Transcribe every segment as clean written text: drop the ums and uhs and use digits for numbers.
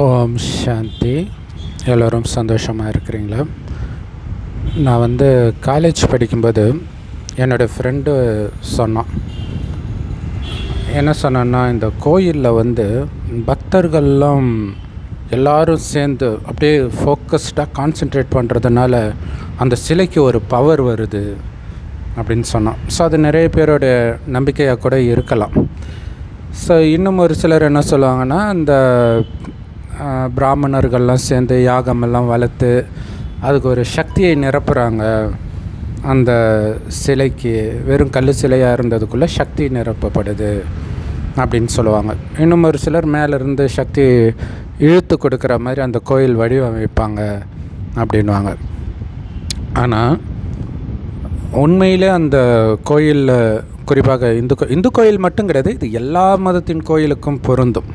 ஓம் சாந்தி. எல்லோரும் சந்தோஷமாக இருக்கிறீங்களா? நான் காலேஜ் படிக்கும்போது என்னோடய ஃப்ரெண்டு சொன்னான். என்ன சொன்னான்னா, இந்த கோயிலில் பக்தர்கள்லாம் எல்லோரும் சேர்ந்து அப்படியே ஃபோக்கஸ்டாக கான்சென்ட்ரேட் பண்ணுறதுனால அந்த சிலைக்கு ஒரு பவர் வருது அப்படின்னு சொன்னான். ஸோ அது நிறைய பேரோட நம்பிக்கையாக கூட இருக்கலாம். ஸோ இன்னும் ஒரு சிலர் என்ன சொல்லுவாங்கன்னா, இந்த பிராமணர்கள்லாம் சேர்ந்து யாகமெல்லாம் வளர்த்து அதுக்கு ஒரு சக்தியை நிரப்புகிறாங்க. அந்த சிலைக்கு வெறும் கல் சிலையாக இருந்ததுக்குள்ளே சக்தி நிரப்பப்படுது அப்படின்னு சொல்லுவாங்க. இன்னும் ஒரு சிலர் மேலேருந்து சக்தி இழுத்து கொடுக்குற மாதிரி அந்த கோயில் வடிவமைப்பாங்க அப்படின்வாங்க. ஆனால் உண்மையிலே அந்த கோயிலில், குறிப்பாக இந்து கோயில் மட்டும் கிடையாது, இது எல்லா மதத்தின் கோயிலுக்கும் பொருந்தும்.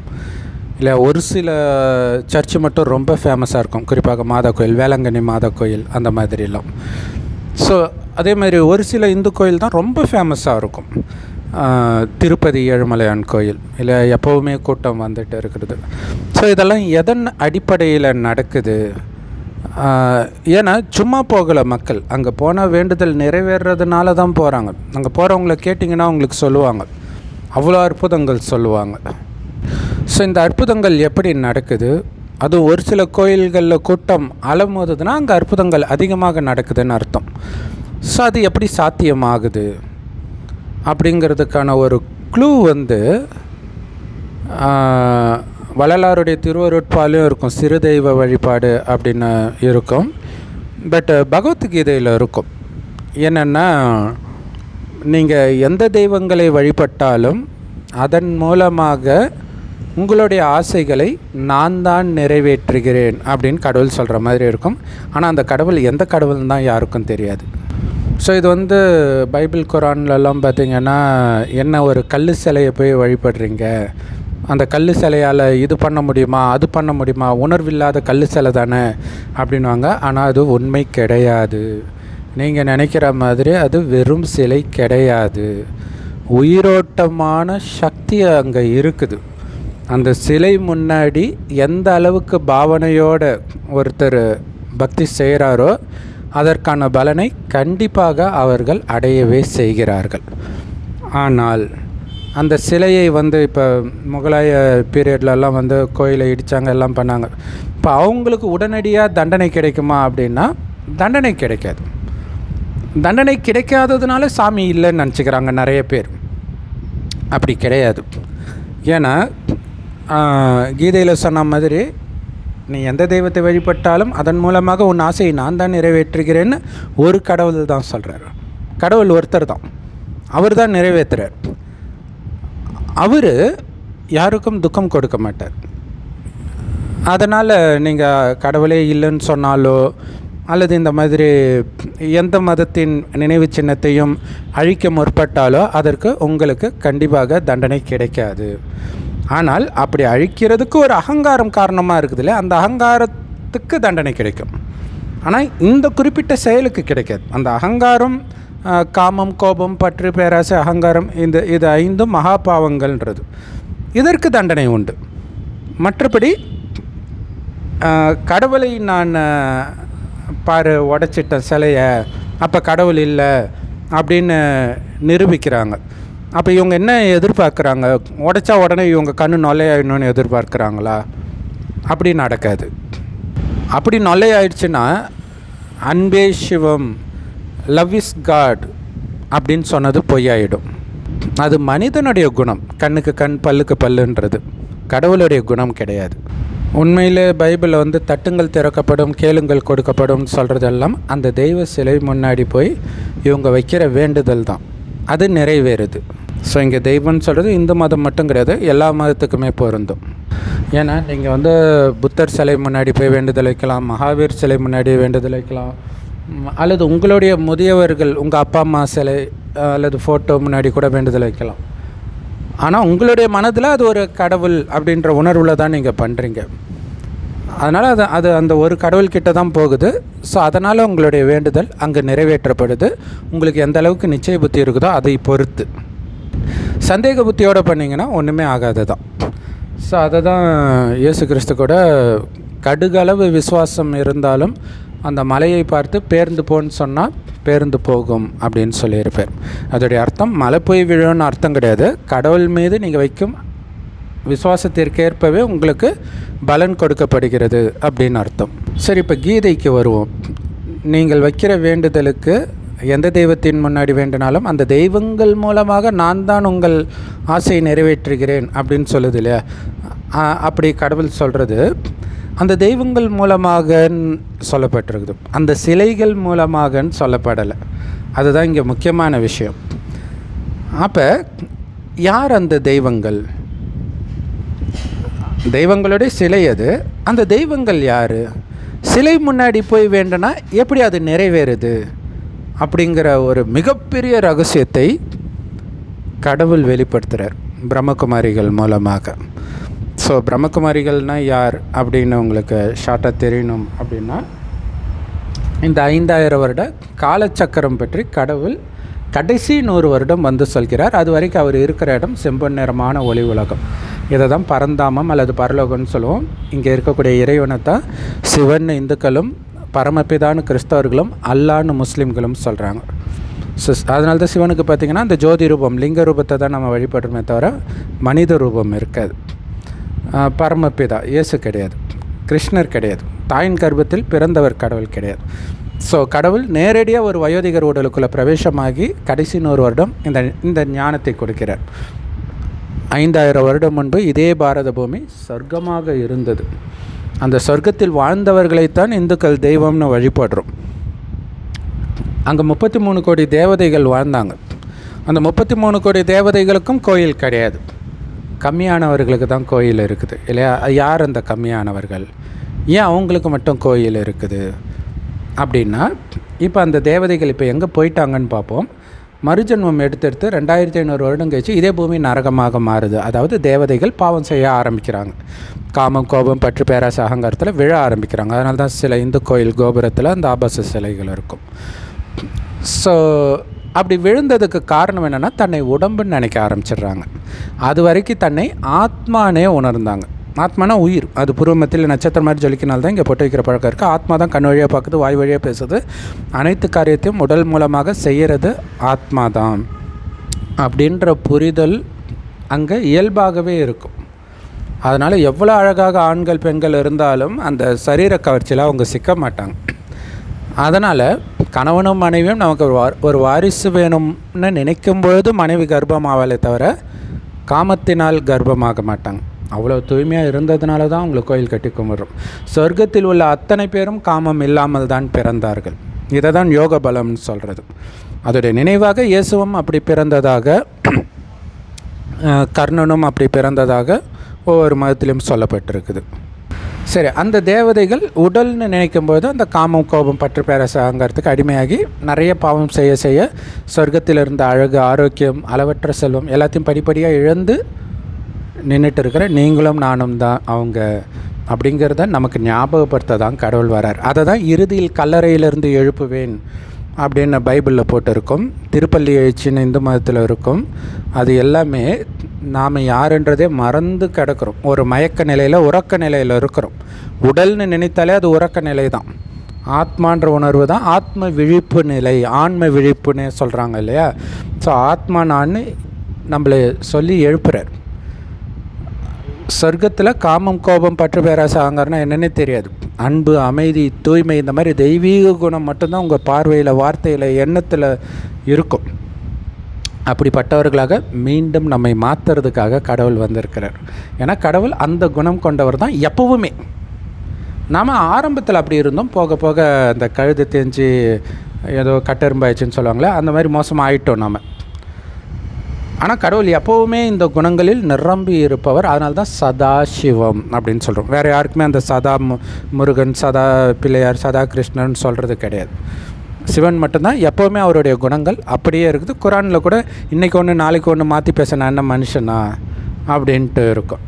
இல்லை, ஒரு சில சர்ச்சு மட்டும் ரொம்ப ஃபேமஸாக இருக்கும், குறிப்பாக மாதா கோயில், வேளாங்கண்ணி மாதா கோயில் அந்த மாதிரிலாம். ஸோ அதே மாதிரி ஒரு சில இந்து கோயில் தான் ரொம்ப ஃபேமஸாக இருக்கும். திருப்பதி ஏழுமலையான் கோயில், இல்லை எப்போவுமே கூட்டம் வந்துட்டு இருக்கிறது. ஸோ இதெல்லாம் எதன் அடிப்படையில் நடக்குது? ஏன்னா சும்மா போகலை மக்கள். அங்கே போனால் வேண்டுதல் நிறைவேறதுனால தான் போகிறாங்க. அங்கே போகிறவங்கள கேட்டிங்கன்னா அவங்களுக்கு சொல்லுவாங்க, அவ்வளோ அற்புதங்கள் சொல்லுவாங்க. ஸோ இந்த அற்புதங்கள் எப்படி நடக்குது? அதுவும் ஒரு சில கோயில்களில் கூட்டம் அலமோதுதுன்னா அங்கே அற்புதங்கள் அதிகமாக நடக்குதுன்னு அர்த்தம். ஸோ அது எப்படி சாத்தியமாகுது அப்படிங்கிறதுக்கான ஒரு க்ளூ வள்ளலாருடைய திருவருட்பாலையும் இருக்கும். சிறு தெய்வ வழிபாடு அப்படின்னு இருக்கும். பட் பகவத்கீதையில் இருக்கும். என்னென்னா, நீங்கள் எந்த தெய்வங்களை வழிபட்டாலும் அதன் மூலமாக உங்களுடைய ஆசைகளை நான் தான் நிறைவேற்றுகிறேன் அப்படின்னு கடவுள் சொல்கிற மாதிரி இருக்கும். ஆனால் அந்த கடவுள் எந்த கடவுள் தான் யாருக்கும் தெரியாது. ஸோ இது பைபிள் குரான்லலாம் பார்த்திங்கன்னா, என்ன ஒரு கல் சிலையை போய் வழிபடுறீங்க, அந்த கல் சிலையால் இது பண்ண முடியுமா, அது பண்ண முடியுமா, உணர்வில்லாத கல் சிலை தானே அப்படின்வாங்க. ஆனால் அது உண்மை கிடையாது. நீங்கள் நினைக்கிற மாதிரி அது வெறும் சிலை கிடையாது. உயிரோட்டமான சக்தி அங்கே இருக்குது. அந்த சிலை முன்னாடி எந்த அளவுக்கு பாவனையோடு ஒருத்தர் பக்தி செய்கிறாரோ அதற்கான பலனை கண்டிப்பாக அவர்கள் அடையவே செய்கிறார்கள். ஆனால் அந்த சிலையை இப்போ முகலாய பீரியட்லலாம் கோயிலை இடித்தாங்க, எல்லாம் பண்ணாங்க. இப்போ அவங்களுக்கு உடனடியாக தண்டனை கிடைக்குமா அப்படின்னா தண்டனை கிடைக்காது. தண்டனை கிடைக்காததுனால சாமி இல்லைன்னு நினச்சிக்கிறாங்க நிறைய பேர். அப்படி கிடையாது. ஏன்னா கீதையில் சொன்ன மாதிரி, நீ எந்த தெய்வத்தை வழிபட்டாலும் அதன் மூலமாக உன் ஆசையை நான் தான் நிறைவேற்றுகிறேன்னு ஒரு கடவுள் தான் சொல்கிறார். கடவுள் ஒருத்தர் தான், அவர் தான் நிறைவேற்றுறார். அவர் யாருக்கும் துக்கம் கொடுக்க மாட்டார். அதனால் நீங்கள் கடவுளே இல்லைன்னு சொன்னாலோ அல்லது இந்த மாதிரி எந்த மதத்தின் நினைவு சின்னத்தையும் அழிக்க முற்பட்டாலோ அதற்கு உங்களுக்கு கண்டிப்பாக தண்டனை கிடைக்காது. ஆனால் அப்படி அழிக்கிறதுக்கு ஒரு அகங்காரம் காரணமாக இருக்குதுல்ல, அந்த அகங்காரத்துக்கு தண்டனை கிடைக்கும். ஆனால் இந்த குறிப்பிட்ட செயலுக்கு கிடைக்காது. அந்த அகங்காரம், காமம், கோபம், பற்று, பேராசை, அகங்காரம், இது 5 மகா பாவங்கள்ன்றது, இதற்கு தண்டனை உண்டு. மற்றபடி கடவுளை நான் உடைச்சிட்ட சிலையை, அப்போ கடவுள் இல்லை அப்படின்னு நிரூபிக்கிறாங்க. அப்போ இவங்க என்ன எதிர்பார்க்குறாங்க? உடைச்சா உடனே இவங்க கண்ணு நொல்லையாயிடணும்னு எதிர்பார்க்குறாங்களா? அப்படி நடக்காது. அப்படி நொல்லையாயிடுச்சுன்னா அன்பே சிவம், லவ் இஸ் காட் அப்படின்னு சொன்னது பொய்யாயிடும். அது மனிதனுடைய குணம், கண்ணுக்கு கண் பல்லுக்கு பல்லுன்றது கடவுளுடைய குணம் கிடையாது. உண்மையிலே பைபிளில் தட்டுங்கள் திறக்கப்படும், கேளுங்கள் கொடுக்கப்படும் சொல்கிறதெல்லாம் அந்த தெய்வ சிலை முன்னாடி போய் இவங்க வைக்கிற வேண்டுதல் தான், அது நிறைவேறுது. ஸோ இங்கே தெய்வம்னு சொல்கிறது இந்து மதம் மட்டும் கிடையாது, எல்லா மதத்துக்குமே பொருந்தும். ஏன்னா நீங்கள் புத்தர் சிலை முன்னாடி போய் வேண்டுதல் வைக்கலாம், மகாவீர் சிலை முன்னாடி வேண்டுதல் வைக்கலாம், அல்லது உங்களுடைய முதியவர்கள், உங்கள் அப்பா அம்மா சிலை அல்லது ஃபோட்டோ முன்னாடி கூட வேண்டுதல் வைக்கலாம். ஆனால் உங்களுடைய மனதில் அது ஒரு கடவுள் அப்படின்ற உணர்வில் தான் நீங்கள் பண்ணுறீங்க. அதனால் அது அந்த ஒரு கடவுள்கிட்ட தான் போகுது. ஸோ அதனால் உங்களுடைய வேண்டுதல் அங்கே நிறைவேற்றப்படுது. உங்களுக்கு எந்த அளவுக்கு நிச்சய புத்தி இருக்குதோ அதை பொறுத்து. சந்தேக புத்தியோடு பண்ணிங்கன்னா ஒன்றுமே ஆகாது தான். ஸோ அதை தான் இயேசு கிறிஸ்து கூட கடுகளவு விசுவாசம் இருந்தாலும் அந்த மலையை பார்த்து பேர்ந்து போன்னு சொன்னால் பேர்ந்து போகும் அப்படின்னு சொல்லியிருப்பார். அதோடைய அர்த்தம் மலை போய் விழுன்னு அர்த்தம் கிடையாது. கடவுள் மீது நீங்கள் வைக்கும் விசுவாசத்திற்கேற்பவே உங்களுக்கு பலன் கொடுக்கப்படுகிறது அப்படின்னு அர்த்தம். சரி, இப்போ கீதைக்கு வருவோம். நீங்கள் வைக்கிற வேண்டுதலுக்கு எந்த தெய்வத்தின் முன்னாடி வேண்டினாலும் அந்த தெய்வங்கள் மூலமாக நான் தான் உங்கள் ஆசையை நிறைவேற்றுகிறேன் அப்படின்னு சொல்லுது இல்லையா? அப்படி கடவுள் சொல்கிறது அந்த தெய்வங்கள் மூலமாகன்னு சொல்லப்பட்டிருக்குது, அந்த சிலைகள் மூலமாகன்னு சொல்லப்படலை. அதுதான் இங்கே முக்கியமான விஷயம். அப்போ யார் அந்த தெய்வங்கள்? தெய்வங்களுடைய சிலை அது. அந்த தெய்வங்கள் யார்? சிலை முன்னாடி போய் வேண்டுனா எப்படி அது நிறைவேறுது அப்படிங்கிற ஒரு மிகப்பெரிய ரகசியத்தை கடவுள் வெளிப்படுத்துகிறார் பிரம்மகுமாரிகள் மூலமாக. ஸோ பிரம்மகுமாரிகள்னால் யார் அப்படின்னு உங்களுக்கு ஷார்ட்டாக தெரியணும் அப்படின்னா, இந்த 5000 வருட காலச்சக்கரம் பற்றி கடவுள் கடைசி 100 வருடம் வந்து சொல்கிறார். அது வரைக்கும் அவர் இருக்கிற இடம் செம்பொன் நிறமான ஒளி உலகம். இதை தான் பரந்தாமம் அல்லது பரலோகம்னு சொல்லுவோம். இங்கே இருக்கக்கூடிய இறைவனை தான் சிவன் இந்துக்களும், பரமபிதான்னு கிறிஸ்தவர்களும், அல்லான்னு முஸ்லீம்களும் சொல்கிறாங்க. ஸோ அதனால தான் சிவனுக்கு பார்த்திங்கன்னா அந்த ஜோதி ரூபம், லிங்க ரூபத்தை தான் நம்ம வழிபடுறோமே தவிர மனித ரூபம் இருக்காது. பரமபிதா இயேசு கிடையாது, கிருஷ்ணர் கிடையாது, தாயின் கர்ப்பத்தில் பிறந்தவர் கடவுள் கிடையாது. ஸோ கடவுள் நேரடியாக ஒரு வயோதிகர் உடலுக்குள்ளே பிரவேசமாகி கடைசி 100 வருடம் இந்த ஞானத்தை கொடுக்கிறார். 5000 வருடம் முன்பு இதே பாரத பூமி சொர்க்கமாக இருந்தது. அந்த சொர்க்கத்தில் வாழ்ந்தவர்களைத்தான் இந்துக்கள் தெய்வம்னு வழிபடுறோம். அங்கே 33 கோடி தேவதைகள் வாழ்ந்தாங்க. அந்த 33 கோடி தேவதைகளுக்கும் கோயில் கிடையாது, கம்மியானவர்களுக்கு தான் கோயில் இருக்குது இல்லையா? யார் அந்த கம்மியானவர்கள்? ஏன் அவங்களுக்கு மட்டும் கோயில் இருக்குது அப்படின்னா, இப்போ அந்த தேவதைகள் இப்போ எங்கே போயிட்டாங்கன்னு பார்ப்போம். மறுஜன்மம் எடுத்தெடுத்து 2500 வருடம் கழிச்சு இதே பூமி நரகமாக மாறுது. அதாவது தேவதைகள் பாவம் செய்ய ஆரம்பிக்கிறாங்க, காமம், கோபம், பற்று, பேராசை, அகங்காரத்தில் விழ ஆரம்பிக்கிறாங்க. அதனால தான் சில இந்து கோயில் கோபுரத்தில் அந்த ஆபாச சிலைகள் இருக்கும். ஸோ அப்படி விழுந்ததுக்கு காரணம் என்னென்னா, தன்னை உடம்புன்னு நினைக்க ஆரம்பிச்சிடுறாங்க. அது வரைக்கும் தன்னை ஆத்மானே உணர்ந்தாங்க. ஆத்மானா உயிர், அது பூர்வமத்தில் நட்சத்திரம் மாதிரி ஜொலிக்கினால்தான் இங்கே பொட்டு வைக்கிற பழக்கம் இருக்குது. ஆத்மா தான் கண் வழியாக பார்க்குது, வாய் வழியாக பேசுது, அனைத்து காரியத்தையும் உடல் மூலமாக செய்கிறது ஆத்மா தான் அப்படின்ற புரிதல் அங்கே இயல்பாகவே இருக்கும். அதனால் எவ்வளோ அழகாக ஆண்கள் பெண்கள் இருந்தாலும் அந்த சரீர கவர்ச்சியில் அவங்க சிக்க மாட்டாங்க. அதனால் கணவனும் மனைவியும் நமக்கு ஒரு வாரிசு வேணும்னு நினைக்கும் பொழுது மனைவி கர்ப்பமாவலே தவிர காமத்தினால் கர்ப்பமாக மாட்டாங்க. அவ்வளோ தூய்மையாக இருந்ததுனால தான் அவங்களுக்கு கோயில் கட்டி கும்பிட்றோம். சொர்க்கத்தில் உள்ள அத்தனை பேரும் காமம் இல்லாமல் தான் பிறந்தார்கள். இதை தான் யோக பலம்னு சொல்கிறது. அதோடைய நினைவாக இயேசுவும் அப்படி பிறந்ததாக, கர்ணனும் அப்படி பிறந்ததாக ஒவ்வொரு மதத்திலும் சொல்லப்பட்டிருக்குது. சரி, அந்த தேவதைகள் உடல்னு நினைக்கும்போது அந்த காமம், கோபம், பற்று, பேரசாங்கிறதுக்கு அடிமையாகி நிறைய பாவம் செய்ய செய்ய சொர்க்கத்தில் இருந்த அழகு, ஆரோக்கியம், அளவற்ற செல்வம் எல்லாத்தையும் படிப்படியாக இழந்து நின்றுட்டு இருக்கிற நீங்களும் நானும் தான் அவங்க அப்படிங்கிறத நமக்கு ஞாபகப்படுத்த தான் கடவுள் வரார். அதை தான் இறுதியில் கல்லறையிலிருந்து எழுப்புவேன் அப்படின்னு பைபிளில் போட்டிருக்கும். திருப்பள்ளி எழுச்சின்னு இந்து மதத்தில் இருக்கும். அது எல்லாமே நாம் யாருன்றதே மறந்து கிடக்கிறோம். ஒரு மயக்க நிலையில், உறக்க நிலையில் இருக்கிறோம். உடல்னு நினைத்தாலே அது உறக்க நிலை தான். ஆத்மான்ற உணர்வு தான் ஆத்ம விழிப்பு நிலை, ஆன்ம விழிப்புன்னு சொல்கிறாங்க இல்லையா? ஸோ ஆத்மா நான் நம்மளை சொல்லி எழுப்புறார். சொர்க்கத்தில் காமம், கோபம், பற்று, பேராசை, அகங்காரம்னா என்னென்னே தெரியாது. அன்பு, அமைதி, தூய்மை, இந்த மாதிரி தெய்வீக குணம் மட்டும்தான் உங்கள் பார்வையில், வார்த்தையில், எண்ணத்தில் இருக்கும். அப்படிப்பட்டவர்களாக மீண்டும் நம்மை மாற்றுறதுக்காக கடவுள் வந்திருக்கிறார். ஏன்னா கடவுள் அந்த குணம் கொண்டவர் தான் எப்போவுமே. நாம் ஆரம்பத்தில் அப்படி இருந்தோம், போக போக அந்த கழுது தேஞ்சு ஏதோ கட்டெரும்பாயிடுச்சுன்னு சொல்லுவாங்களே, அந்த மாதிரி மோசமாக ஆகிட்டோம் நாம். ஆனால் கடவுள் எப்போவுமே இந்த குணங்களில் நிரம்பி இருப்பவர். அதனால தான் சதாசிவம் அப்படின்னு சொல்கிறோம். வேறு யாருக்குமே அந்த சதா முருகன், சதா பிள்ளையார், சதா கிருஷ்ணன் சொல்கிறது கிடையாது. சிவன் மட்டும்தான் எப்போவுமே அவருடைய குணங்கள் அப்படியே இருக்குது. குரானில் கூட இன்றைக்கி ஒன்று நாளைக்கு ஒன்று மாற்றி பேசினா என்ன மனுஷனா அப்படின்ட்டு இருக்கும்.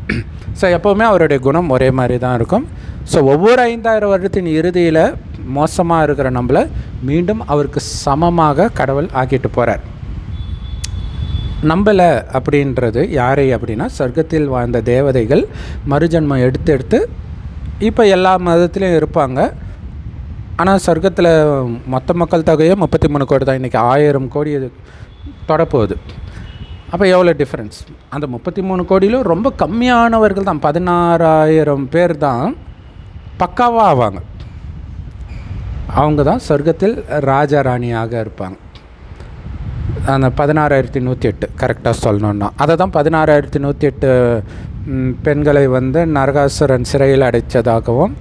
ஸோ எப்போவுமே அவருடைய குணம் ஒரே மாதிரி தான் இருக்கும். ஸோ ஒவ்வொரு 5000 வருடத்தின் இறுதியில் மோசமாக இருக்கிற நம்மளை மீண்டும் அவருக்கு சமமாக கடவுள் ஆக்கிட்டு போகிறார். நம்பலை அப்படின்றது யாரை அப்படின்னா, சொர்க்கத்தில் வாழ்ந்த தேவதைகள் மறுஜன்மம் எடுத்து இப்போ எல்லா மதத்துலேயும் இருப்பாங்க. ஆனால் சொர்க்கத்தில் மொத்த மக்கள் தொகையே 33 கோடி தான். இன்றைக்கி 1000 கோடி தொடப்போகுது. அப்போ எவ்வளோ டிஃப்ரென்ஸ்? அந்த 33 கோடியிலும் ரொம்ப கம்மியானவர்கள் தான், 16,000 பேர் தான் பக்காவாக ஆவாங்க. அவங்க தான் சொர்க்கத்தில் ராஜா ராணியாக இருப்பாங்க. அந்த 16,108 கரெக்டாக சொல்லணுன்னா, அதை தான் 16,108 பெண்களை நரகாசுரன் சிறையில் அடைத்ததாகவும்,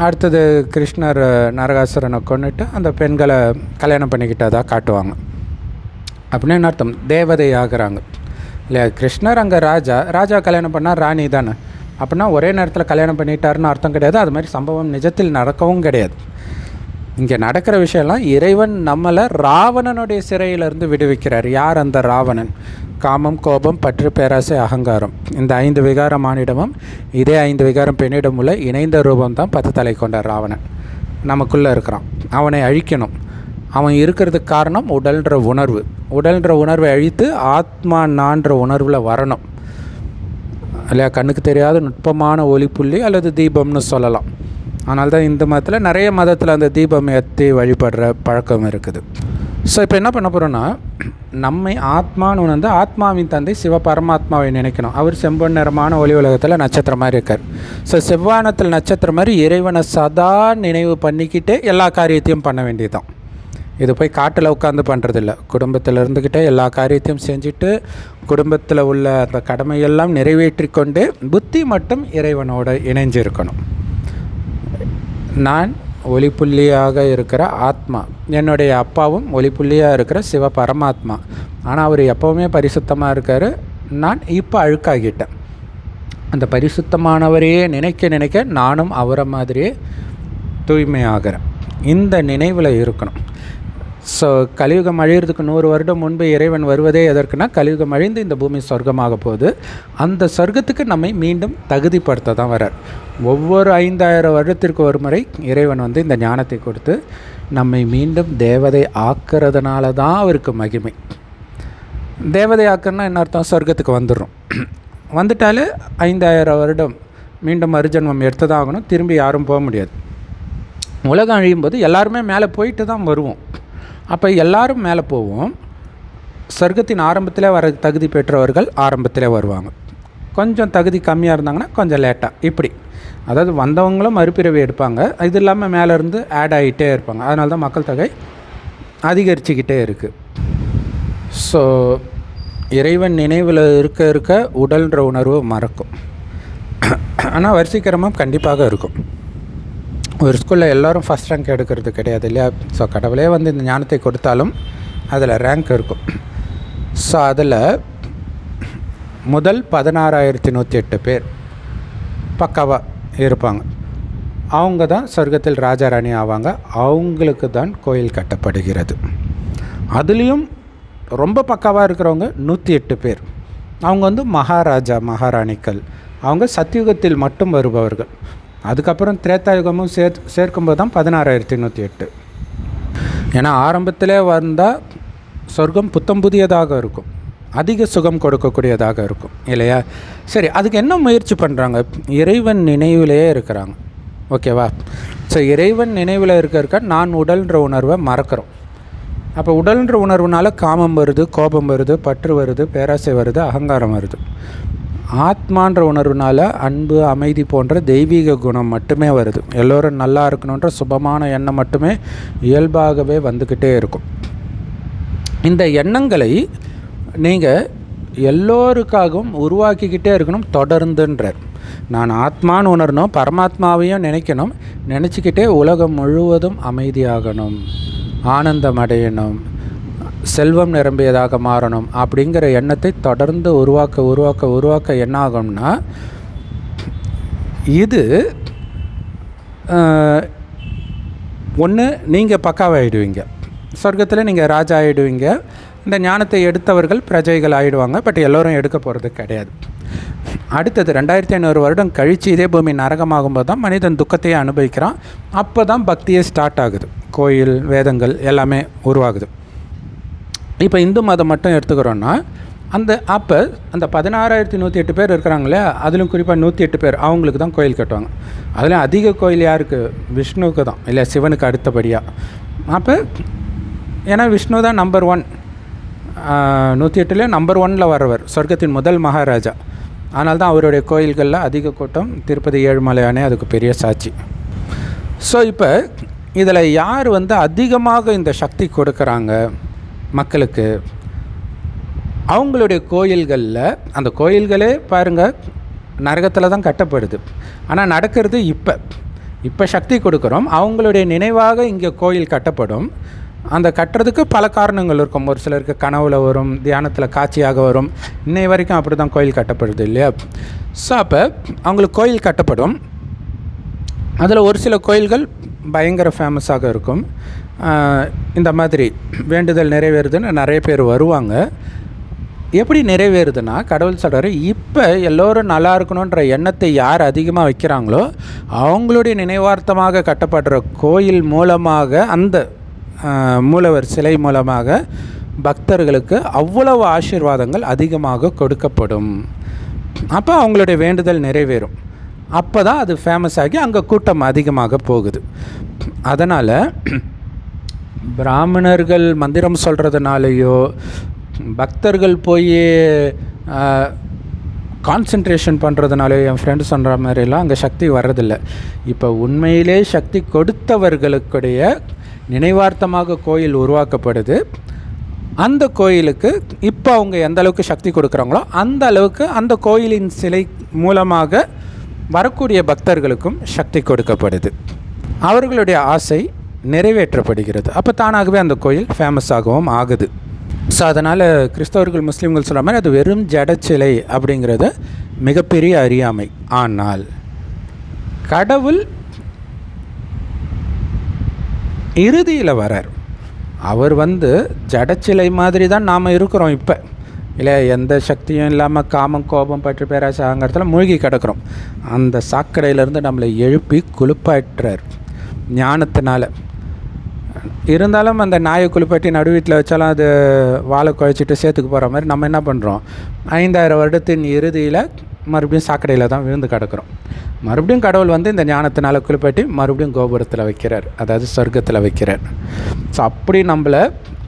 அடுத்தது கிருஷ்ணர் நரகாசுரனை கொண்டுட்டு அந்த பெண்களை கல்யாணம் பண்ணிக்கிட்டதாக காட்டுவாங்க. அப்படின்னு அர்த்தம், தேவதை ஆகிறாங்க இல்லையா? கிருஷ்ணர் அங்கே ராஜா கல்யாணம் பண்ணால் ராணி தானே. அப்படின்னா ஒரே நேரத்தில் கல்யாணம் பண்ணிட்டாருன்னு அர்த்தம் கிடையாது. அது மாதிரி சம்பவம் நிஜத்தில் நடக்கவும் கிடையாது. இங்கே நடக்கிற விஷயம்லாம் இறைவன் நம்மளை ராவணனுடைய சிறையிலிருந்து விடுவிக்கிறார். யார் அந்த ராவணன்? காமம், கோபம், பற்று, பேராசை, அகங்காரம். இந்த 5 விகாரம் ஆணிடமும் இதே 5 விகாரம் பெண்ணிடம் உள்ள இணைந்த ரூபம்தான் 10 தலை கொண்ட ராவணன் நமக்குள்ளே இருக்கிறான். அவனை அழிக்கணும். அவன் இருக்கிறதுக்கு காரணம் உடல்ன்ற உணர்வை அழித்து ஆத்மா நான்ற உணர்வில் வரணும் இல்லையா? கண்ணுக்கு தெரியாத நுட்பமான ஒளிப்புள்ளி அல்லது தீபம்னு சொல்லலாம். அதனால தான் இந்து மதத்தில், நிறைய மதத்தில் அந்த தீபம் ஏற்றி வழிபடுற பழக்கம் இருக்குது. ஸோ இப்போ என்ன பண்ண போகிறோன்னா, நம்மை ஆத்மான்னு ஆத்மாவின் தந்தை சிவ பரமாத்மாவை நினைக்கணும். அவர் செம்பொன் நிறமான ஒளி உலகத்தில் நட்சத்திரம் மாதிரி இருக்கார். ஸோ செவ்வானத்தில் நட்சத்திரம் மாதிரி இறைவனை சதா நினைவு பண்ணிக்கிட்டே எல்லா காரியத்தையும் பண்ண வேண்டியதுதான். இது போய் காட்டில் உட்காந்து பண்ணுறதில்ல. குடும்பத்தில் இருந்துக்கிட்டே எல்லா காரியத்தையும் செஞ்சுட்டு குடும்பத்தில் உள்ள அந்த கடமையெல்லாம் நிறைவேற்றி கொண்டு புத்தி மட்டும் இறைவனோடு இணைஞ்சிருக்கணும். நான் ஒளிப்புள்ளியாக இருக்கிற ஆத்மா, என்னுடைய அப்பாவும் ஒளிப்புள்ளியாக இருக்கிற சிவ பரமாத்மா. ஆனால் அவர் எப்போவுமே பரிசுத்தமாக இருக்கார். நான் இப்போ அழுக்காகிட்டேன். அந்த பரிசுத்தமானவரையே நினைக்க நானும் அவரை மாதிரியே தூய்மையாகிறேன். இந்த நினைவில் இருக்கணும். ஸோ கலியுகம் அழிகிறதுக்கு 100 வருடம் முன்பு இறைவன் வருவதே எதற்குனா, கலியுகம் அழிந்து இந்த பூமி சொர்க்கமாக போகுது. அந்த சொர்க்கத்துக்கு நம்மை மீண்டும் தகுதிப்படுத்த தான் வரார். ஒவ்வொரு 5000 வருடத்திற்கு ஒரு முறை இறைவன் இந்த ஞானத்தை கொடுத்து நம்மை மீண்டும் தேவதை ஆக்கிறதுனால தான் அவருக்கு மகிமை. தேவதை ஆக்கணும்னா என்ன அர்த்தம்? சொர்க்கத்துக்கு வந்துடுறோம். வந்துட்டாலே 5000 வருடம் மீண்டும் மறுஜன்மம் எடுத்துதான் ஆகணும். திரும்பி யாரும் போக முடியாது. உலகம் அழியும் போது எல்லாருமே மேலே போயிட்டு தான் வருவோம். அப்போ எல்லாரும் மேலே போவோம். சொர்க்கத்தின் ஆரம்பத்தில் வர தகுதி பெற்றவர்கள் ஆரம்பத்தில் வருவாங்க. கொஞ்சம் தகுதி கம்மியாக இருந்தாங்கன்னா கொஞ்சம் லேட்டாக, இப்படி. அதாவது வந்தவங்களும் மறுபிறவி எடுப்பாங்க. இது இல்லாமல் மேலேருந்து ஆட் ஆகிட்டே இருப்பாங்க. அதனால தான் மக்கள் தொகை அதிகரிச்சுக்கிட்டே இருக்குது. ஸோ இறைவன் நினைவில் இருக்க உடல்ன்ற உணர்வு மறக்கும். ஆனால் வரிசைக்கிரமம் கண்டிப்பாக இருக்கும். ஒரு ஸ்கூலில் எல்லோரும் ஃபஸ்ட் ரேங்க் எடுக்கிறது கிடையாது இல்லையா? ஸோ கடவுளே இந்த ஞானத்தை கொடுத்தாலும் அதில் ரேங்க் இருக்கும். ஸோ அதில் முதல் 16,108 பேர் பக்காவாக இருப்பாங்க. அவங்க தான் சொர்க்கத்தில் ராஜாராணி ஆவாங்க. அவங்களுக்கு தான் கோயில் கட்டப்படுகிறது. அதுலேயும் ரொம்ப பக்காவாக இருக்கிறவங்க 108 பேர். அவங்க மகாராஜா மகாராணிகள். அவங்க சத்தியுகத்தில் மட்டும் வருபவர்கள். அதுக்கப்புறம் திரேதாயுகமும் சேர்க்கும்போது தான் 16,108. ஏன்னா ஆரம்பத்திலே வந்தால் சொர்க்கம் புத்தம் புதியதாக இருக்கும், அதிக சுகம் கொடுக்கக்கூடியதாக இருக்கும் இல்லையா? சரி, அதுக்கு என்ன முயற்சி பண்ணுறாங்க? இறைவன் நினைவிலேயே இருக்கிறாங்க. ஓகேவா? ஸோ இறைவன் நினைவில் இருக்க நான் உடல்ன்ற உணர்வை மறக்கிறோம். அப்போ உடல்ன்ற உணர்வுனால காமம் வருது, கோபம் வருது, பற்று வருது, பேராசை வருது, அகங்காரம் வருது. ஆத்மான்ற உணர்வுனால அன்பு, அமைதி போன்ற தெய்வீக குணம் மட்டுமே வருது. எல்லோரும் நல்லா இருக்கணுன்ற சுபமான எண்ணம் மட்டுமே இயல்பாகவே வந்துக்கிட்டே இருக்கும். இந்த எண்ணங்களை நீங்கள் எல்லோருக்காகவும் உருவாக்கிக்கிட்டே இருக்கணும் தொடர்ந்துன்றார். நான் ஆத்மான்னு உணரணும், பரமாத்மாவையும் நினைக்கணும், நினச்சிக்கிட்டே உலகம் முழுவதும் அமைதியாகணும், ஆனந்தம் அடையணும், செல்வம் நிரம்பியதாக மாறணும் அப்படிங்கிற எண்ணத்தை தொடர்ந்து உருவாக்க என்ன ஆகும்னா, இது ஒன்று நீங்கள் பக்காவாகிடுவீங்க. சொர்க்கத்தில் நீங்கள் ராஜா ஆகிடுவீங்க. இந்த ஞானத்தை எடுத்தவர்கள் பிரஜைகள் ஆகிடுவாங்க. பட் எல்லோரும் எடுக்க போகிறது கிடையாது. அடுத்தது 2500 வருடம் கழித்து இதே பூமி நரகமாகும்போது தான் மனிதன் துக்கத்தையே அனுபவிக்கிறான். அப்போ தான் பக்தியே ஸ்டார்ட் ஆகுது. கோயில், வேதங்கள் எல்லாமே உருவாகுது. இப்போ இந்து மதம் மட்டும் எடுத்துக்கிறோன்னா, அப்போ அந்த 16,108 பேர் இருக்கிறாங்களே, அதிலும் குறிப்பாக 108 பேர் அவங்களுக்கு தான் கோயில் கட்டுவாங்க. அதில் அதிக கோயில் யாருக்கு? விஷ்ணுவுக்கு தான், இல்லை சிவனுக்கு அடுத்தபடியாக. அப்போ ஏன்னா விஷ்ணு தான் நம்பர் 1, 108 நம்பர் 1 வரவர், சொர்க்கத்தின் முதல் மகாராஜா. அதனால தான் அவருடைய கோயில்களில் அதிக கூட்டம். திருப்பதி ஏழுமலையானே அதுக்கு பெரிய சாட்சி. ஸோ இப்போ இதில் யார் அதிகமாக இந்த சக்தி கொடுக்குறாங்க மக்களுக்கு? அவங்களுடைய கோயில்களில், அந்த கோயில்களே பாருங்கள் நரகத்தில் தான் கட்டப்படுது. ஆனால் நடக்கிறது இப்போ சக்தி கொடுக்குறோம். அவங்களுடைய நினைவாக இங்கே கோயில் கட்டப்படும். அந்த கட்டுறதுக்கு பல காரணங்கள் இருக்கும். ஒரு சிலருக்கு கனவுல வரும், தியானத்தில் காட்சியாக வரும். இன்னை வரைக்கும் அப்படி தான் கோயில் கட்டப்படுது இல்லையா? ஸோ அப்போ அவங்களுக்கு கோயில் கட்டப்படும். அதில் ஒரு சில கோயில்கள் பயங்கர ஃபேமஸாக இருக்கும். இந்த மாதிரி வேண்டுதல் நிறைவேறுதுன்னு நிறைய பேர் வருவாங்க. எப்படி நிறைவேறுதுன்னா, கடவுள் சொல்கிறாரு, இப்போ எல்லோரும் நல்லா இருக்கணுன்ற எண்ணத்தை யார் அதிகமாக வைக்கிறாங்களோ அவங்களுடைய நினைவார்த்தமாக கட்டப்படுற கோயில் மூலமாக, அந்த மூலவர் சிலை மூலமாக பக்தர்களுக்கு அவ்வளவு ஆசீர்வாதங்கள் அதிகமாக கொடுக்கப்படும். அப்போ அவங்களுடைய வேண்டுதல் நிறைவேறும். அப்போ தான் அது ஃபேமஸ் ஆகி அங்கே கூட்டம் அதிகமாக போகுது. அதனால் பிராமணர்கள் மந்திரம் சொல்கிறதுனாலையோ, பக்தர்கள் போய் கான்சன்ட்ரேஷன் பண்ணுறதுனாலையோ, என் ஃப்ரெண்டு சொல்கிற மாதிரிலாம் அங்கே சக்தி வர்றதில்லை. இப்போ உண்மையிலே சக்தி கொடுத்தவர்களுடைய நினைவார்த்தமாக கோயில் உருவாக்கப்படுது. அந்த கோயிலுக்கு இப்போ அவங்க எந்த அளவுக்கு சக்தி கொடுக்குறாங்களோ அந்த அளவுக்கு அந்த கோயிலின் சிலை மூலமாக வரக்கூடிய பக்தர்களுக்கும் சக்தி கொடுக்கப்படுது. அவர்களுடைய ஆசை நிறைவேற்றப்படுகிறது. அப்போ தானாகவே அந்த கோயில் ஃபேமஸாகவும் ஆகுது. ஸோ அதனால் கிறிஸ்தவர்கள், முஸ்லீம்கள் சொல்கிற மாதிரி அது வெறும் ஜடச்சிலை அப்படிங்கிறது மிகப்பெரிய அறியாமை. ஆனால் கடவுள் இறுதியில் வரார். அவர் ஜடச்சிலை மாதிரி தான் நாம் இருக்கிறோம் இப்போ, இல்லை எந்த சக்தியும் இல்லாமல் காமம், கோபம், பற்றி பேராசை ஆங்கிறதுல மூழ்கி கிடக்கிறோம். அந்த சாக்கடையிலேருந்து நம்மளை எழுப்பி குளிப்பாட்டுறார் ஞானத்தினால. இருந்தாலும் அந்த நாயை குளிப்பாட்டி நடு வீட்டில் வச்சாலும் அது வாழை குழைச்சிட்டு சேர்த்துக்கு போகிற மாதிரி நம்ம என்ன பண்ணுறோம்? 5000 வருடத்தின் இறுதியில் மறுபடியும் சாக்கடையில் தான் விழுந்து கிடக்கிறோம். மறுபடியும் கடவுள் இந்த ஞானத்தினால குளிப்பாட்டி மறுபடியும் கோபுரத்தில் வைக்கிறார், அதாவது சொர்க்கத்தில் வைக்கிறார். ஸோ அப்படி நம்மளை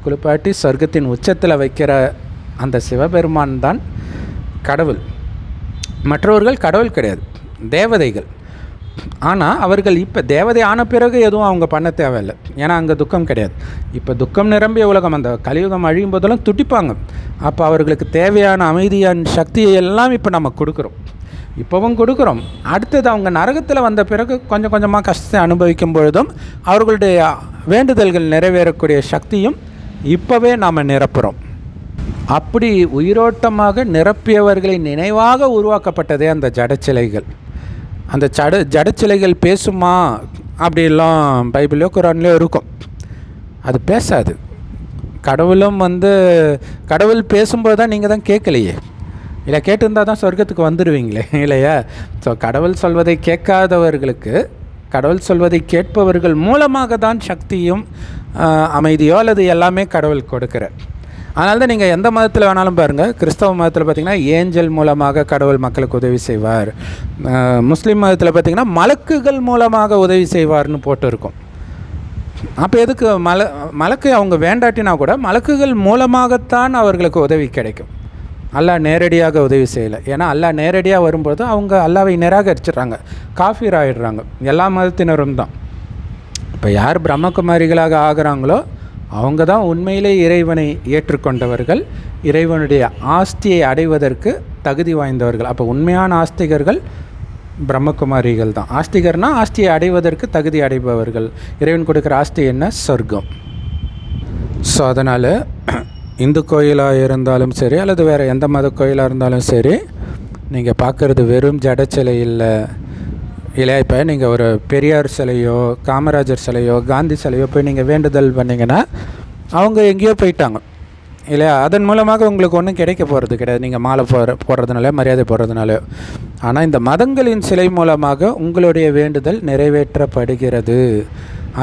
குளிப்பாட்டி சொர்க்கத்தின் உச்சத்தில் வைக்கிற அந்த சிவபெருமான் தான் கடவுள். மற்றவர்கள் கடவுள் கிடையாது, தேவதைகள். ஆனால் அவர்கள் இப்போ தேவதை ஆன பிறகு எதுவும் அவங்க பண்ண தேவையில்லை. ஏன்னா அங்கே துக்கம் கிடையாது. இப்போ துக்கம் நிரம்பிய உலகம். அந்த கலியுகம் அழியும் போதெல்லாம் துடிப்பாங்க. அப்போ அவர்களுக்கு தேவையான அமைதியான சக்தியை எல்லாம் இப்போ நம்ம கொடுக்குறோம், இப்போவும் கொடுக்குறோம். அடுத்தது அவங்க நரகத்தில் வந்த பிறகு கொஞ்சம் கொஞ்சமாக கஷ்டத்தை அனுபவிக்கும் பொழுதும் அவர்களுடைய வேண்டுதல்கள் நிறைவேறக்கூடிய சக்தியும் இப்போவே நாம் நிரப்புகிறோம். அப்படி உயிரோட்டமாக நிரப்பியவர்களை நினைவாக உருவாக்கப்பட்டதே அந்த ஜடச்சிலைகள். அந்த ஜடச்சிலைகள் பேசுமா அப்படிலாம் பைபிள்லையோ குரான்லையோ இருக்கும். அது பேசாது. கடவுளும் கடவுள் பேசும்போது தான் நீங்கள் தான் கேட்கலையே, இல்லை கேட்டிருந்தால் தான் சொர்க்கத்துக்கு வந்துடுவீங்களே இல்லையா? ஸோ கடவுள் சொல்வதை கேட்காதவர்களுக்கு கடவுள் சொல்வதை கேட்பவர்கள் மூலமாக தான் சக்தியும் அமைதியோ அல்லது எல்லாமே கடவுள் கொடுக்குறார். அதனால தான் நீங்கள் எந்த மதத்தில் வேணாலும் பாருங்கள். கிறிஸ்தவ மதத்தில் பார்த்திங்கன்னா ஏஞ்சல் மூலமாக கடவுள் மக்களுக்கு உதவி செய்வார். முஸ்லீம் மதத்தில் பார்த்திங்கன்னா மலக்குகள் மூலமாக உதவி செய்வார்னு போட்டு இருக்கும். அப்போ எதுக்கு மலக்கு அவங்க வேண்டாட்டினா கூட மலக்குகள் மூலமாகத்தான் அவர்களுக்கு உதவி கிடைக்கும். அல்லாஹ் நேரடியாக உதவி செய்யலை. ஏன்னா அல்லாஹ் நேரடியாக வரும்போது அவங்க அல்லாவை நிராகரிச்சிடுறாங்க, காஃபீர் ஆகிடுறாங்க. எல்லா மதத்தினரும் தான். இப்போ யார் பிரம்மகுமாரிகளாக ஆகிறாங்களோ அவங்க தான் உண்மையிலே இறைவனை ஏற்றுக்கொண்டவர்கள், இறைவனுடைய ஆஸ்தியை அடைவதற்கு தகுதி வாய்ந்தவர்கள். அப்போ உண்மையான ஆஸ்திகர்கள் பிரம்மகுமாரிகள் தான். ஆஸ்திகர்னால் ஆஸ்தியை அடைவதற்கு தகுதி அடைபவர்கள். இறைவன் கொடுக்குற ஆஸ்தி என்ன? சொர்க்கம். ஸோ அதனால் இந்து கோயிலாக இருந்தாலும் சரி அல்லது வேறு எந்த மத கோயிலாக இருந்தாலும் சரி, நீங்கள் பார்க்குறது வெறும் ஜடச்சிலை இல்லை. இப்போ நீங்கள் ஒரு பெரியார் சிலையோ, காமராஜர் சிலையோ, காந்தி சிலையோ போய் நீங்கள் வேண்டுதல் பண்ணிங்கன்னா அவங்க எங்கேயோ போயிட்டாங்க இல்லையா? அதன் மூலமாக உங்களுக்கு ஒன்றும் கிடைக்க போகிறது கிடையாது, நீங்கள் மாலை போடுறதுனால, மரியாதை போடுறதுனால. ஆனால் இந்த மதங்களின் சிலை மூலமாக உங்களுடைய வேண்டுதல் நிறைவேற்றப்படுகிறது.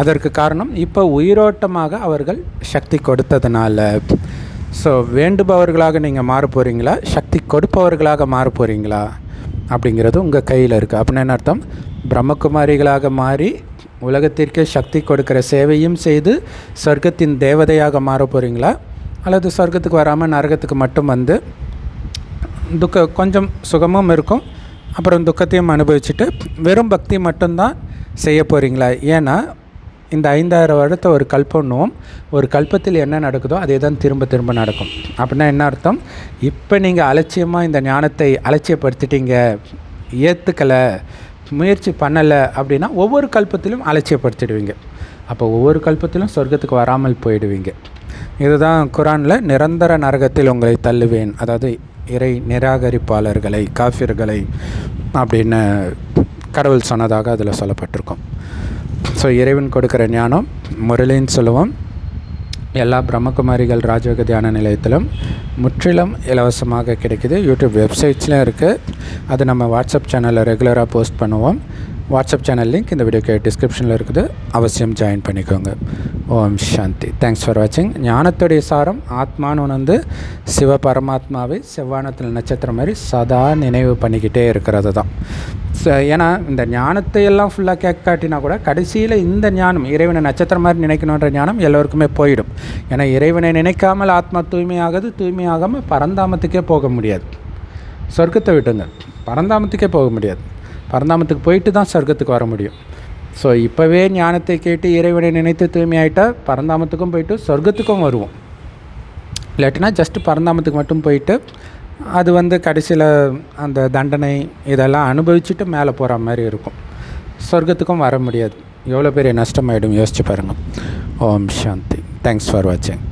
அதற்கு காரணம் இப்போ உயிரோட்டமாக அவர்கள் சக்தி கொடுத்ததுனால. ஸோ வேண்டுபவர்களாக நீங்கள் மாற போகிறீங்களா, சக்தி கொடுப்பவர்களாக மாற போகிறீங்களா அப்படிங்கிறது உங்கள் கையில் இருக்குது. அப்படின்னு என்ன அர்த்தம்? பிரம்மகுமாரிகளாக மாறி உலகத்திற்கே சக்தி கொடுக்குற சேவையும் செய்து சொர்க்கத்தின் தேவதையாக மாற போகிறீங்களா, அல்லது சொர்க்கத்துக்கு வராமல் நரகத்துக்கு மட்டும் வந்து கொஞ்சம் சுகமும் இருக்கும், அப்புறம் துக்கத்தையும் அனுபவிச்சுட்டு வெறும் பக்தி மட்டும்தான் செய்ய போகிறீங்களா? ஏன்னா இந்த 5000 வருடத்தை ஒரு கல்பம், ஒரு கல்பத்தில் என்ன நடக்குதோ அதே தான் திரும்ப திரும்ப நடக்கும். அப்படின்னா என்ன அர்த்தம்? இப்போ நீங்கள் அலட்சியமாக இந்த ஞானத்தை அலட்சியப்படுத்திட்டீங்க, ஏற்றுக்கலை, முயற்சி பண்ணலை அப்படின்னா ஒவ்வொரு கல்பத்திலும் அலட்சியப்படுத்திடுவீங்க. அப்போ ஒவ்வொரு கல்பத்திலும் சொர்க்கத்துக்கு வராமல் போயிடுவீங்க. இதுதான் குரானில் நிரந்தர நரகத்தில் உங்களை தள்ளுவேன், அதாவது இறை நிராகரிப்பாளர்களை, காஃபிர்களை அப்படின்னு கடவுள் சொன்னதாக அதில் சொல்லப்பட்டிருக்கும். ஸோ இறைவன் கொடுக்குற ஞானம் முரளின்னு சொல்லுவோம். எல்லா பிரம்மகுமாரிகள் ராஜயோக தியான நிலையத்திலும் முற்றிலும் இலவசமாக கிடைக்குது. யூடியூப் வெப்சைட்ஸ்லையும் இருக்குது. அது நம்ம வாட்ஸ்அப் சேனலில் ரெகுலராக போஸ்ட் பண்ணுவோம். வாட்ஸ்அப் சேனல் லிங்க் இந்த வீடியோக்கு டிஸ்கிரிப்ஷனில் இருக்குது, அவசியம் ஜாயின் பண்ணிக்கோங்க. ஓம் சாந்தி. தேங்க்ஸ் ஃபார் வாட்சிங். ஞானத்துடைய சாரம் ஆத்மான்னு உணர்ந்து சிவ பரமாத்மாவை செவ்வானத்தில் நட்சத்திரம் மாதிரி சதா நினைவு பண்ணிக்கிட்டே இருக்கிறது தான். ஏன்னா இந்த ஞானத்தை எல்லாம் ஃபுல்லாக காட்டினா கூட கடைசியில் இந்த ஞானம் இறைவனை நட்சத்திரம் மாதிரி நினைக்கணுன்ற ஞானம் எல்லோருக்குமே போயிடும். ஏன்னா இறைவனை நினைக்காமல் ஆத்மா தூய்மையாகுது, தூய்மையாகாமல் பரந்தாமத்துக்கே போக முடியாது. சொர்க்கத்தை விட்டுங்க, பரந்தாமத்துக்கே போக முடியாது. பரந்தாமத்துக்கு போயிட்டு தான் சொர்க்கத்துக்கு வர முடியும். ஸோ இப்போவே ஞானத்தை கேட்டு இறைவனை நினைத்து தூய்மையாயிட்டால் பரந்தாமத்துக்கும் போயிட்டு சொர்க்கத்துக்கும் வருவோம். இல்லாட்டினா ஜஸ்ட்டு பரந்தாமத்துக்கு மட்டும் போயிட்டு அது வந்து கடைசியில் அந்த தண்டனை இதெல்லாம் அனுபவிச்சுட்டு மேலே போகிற மாதிரி இருக்கும். சொர்க்கத்துக்கும் வர முடியாது. எவ்வளோ பெரிய நஷ்டமாயிடும் யோசிச்சு பாருங்கள். ஓம் சாந்தி. தேங்க்ஸ் ஃபார் வாட்சிங்.